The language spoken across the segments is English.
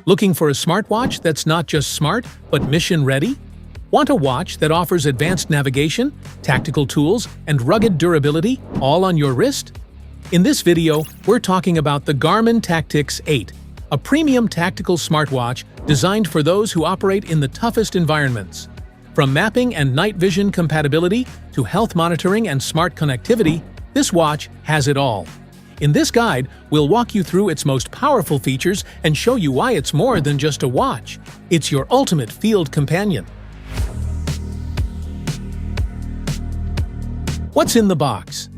Looking for a smartwatch that's not just smart, but mission-ready? Want a watch that offers advanced navigation, tactical tools, and rugged durability, all on your wrist? In this video, we're talking about the Garmin Tactix 8, a premium tactical smartwatch designed for those who operate in the toughest environments. From mapping and night vision compatibility to health monitoring and smart connectivity, this watch has it all. In this guide, we'll walk you through its most powerful features and show you why it's more than just a watch. It's your ultimate field companion. What's in the box?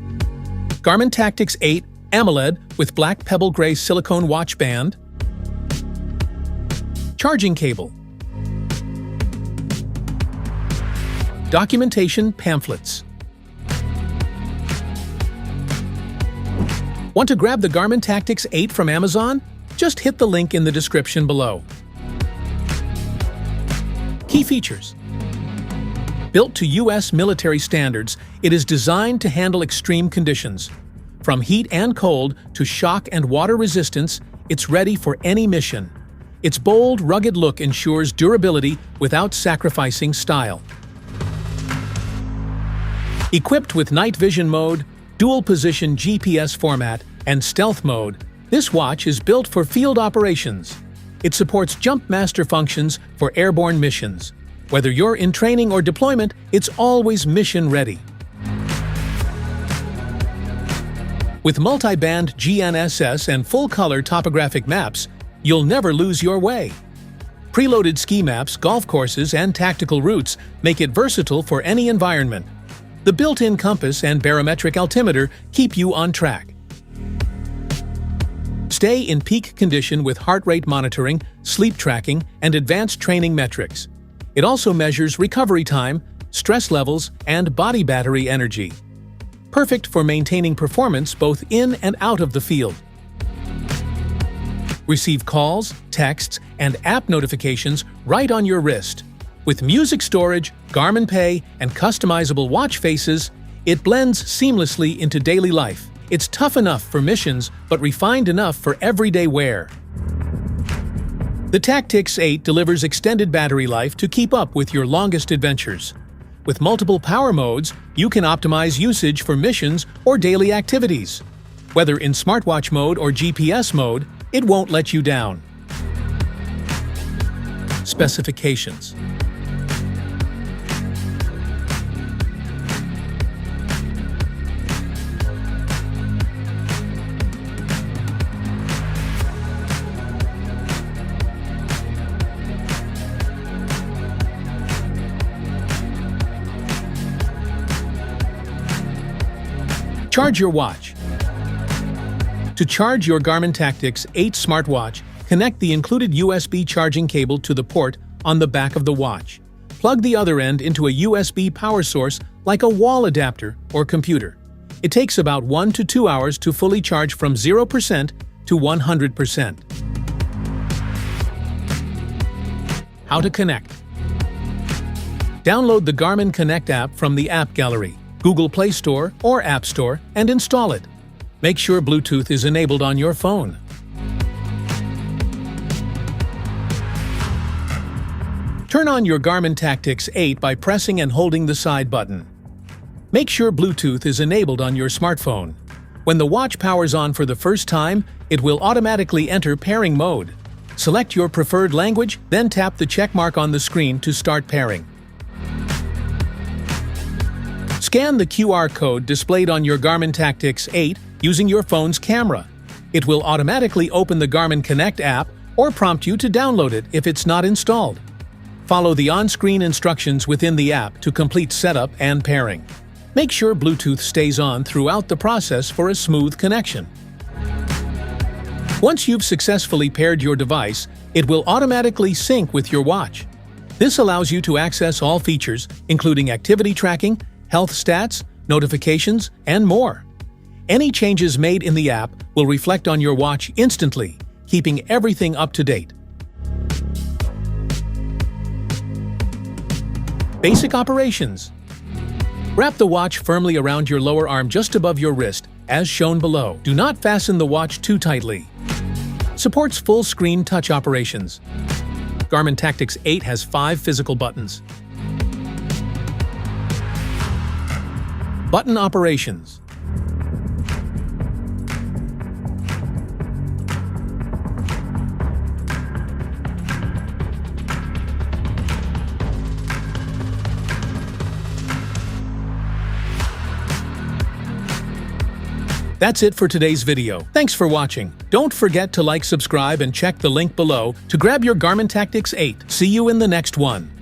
Garmin Tactix 8 AMOLED with black pebble gray silicone watch band, charging cable, documentation pamphlets. Want to grab the Garmin Tactix 8 from Amazon? Just hit the link in the description below. Key features. Built to U.S. military standards, it is designed to handle extreme conditions. From heat and cold to shock and water resistance, it's ready for any mission. Its bold, rugged look ensures durability without sacrificing style. Equipped with night vision mode, dual-position GPS format, and stealth mode, this watch is built for field operations. It supports Jump Master functions for airborne missions. Whether you're in training or deployment, it's always mission-ready. With multi-band GNSS and full-color topographic maps, you'll never lose your way. Preloaded ski maps, golf courses, and tactical routes make it versatile for any environment. The built-in compass and barometric altimeter keep you on track. Stay in peak condition with heart rate monitoring, sleep tracking, and advanced training metrics. It also measures recovery time, stress levels, and body battery energy. Perfect for maintaining performance both in and out of the field. Receive calls, texts, and app notifications right on your wrist. With music storage, Garmin Pay, and customizable watch faces, it blends seamlessly into daily life. It's tough enough for missions, but refined enough for everyday wear. The Tactix 8 delivers extended battery life to keep up with your longest adventures. With multiple power modes, you can optimize usage for missions or daily activities. Whether in smartwatch mode or GPS mode, it won't let you down. Specifications. Charge your watch. To charge your Garmin Tactix 8 smartwatch, connect the included USB charging cable to the port on the back of the watch. Plug the other end into a USB power source like a wall adapter or computer. It takes about 1 to 2 hours to fully charge from 0% to 100%. How to connect. Download the Garmin Connect app from the App Gallery, Google Play Store or App Store, and install it. Make sure Bluetooth is enabled on your phone. Turn on your Garmin Tactix 8 by pressing and holding the side button. Make sure Bluetooth is enabled on your smartphone. When the watch powers on for the first time, it will automatically enter pairing mode. Select your preferred language, then tap the check mark on the screen to start pairing. Scan the QR code displayed on your Garmin Tactix 8 using your phone's camera. It will automatically open the Garmin Connect app or prompt you to download it if it's not installed. Follow the on-screen instructions within the app to complete setup and pairing. Make sure Bluetooth stays on throughout the process for a smooth connection. Once you've successfully paired your device, it will automatically sync with your watch. This allows you to access all features, including activity tracking, health stats, notifications, and more. Any changes made in the app will reflect on your watch instantly, keeping everything up to date. Basic operations. Wrap the watch firmly around your lower arm just above your wrist, as shown below. Do not fasten the watch too tightly. Supports full-screen touch operations. Garmin Tactix 8 has 5 physical buttons. Button operations. That's it for today's video. Thanks for watching. Don't forget to like, subscribe, and check the link below to grab your Garmin Tactix 8. See you in the next one.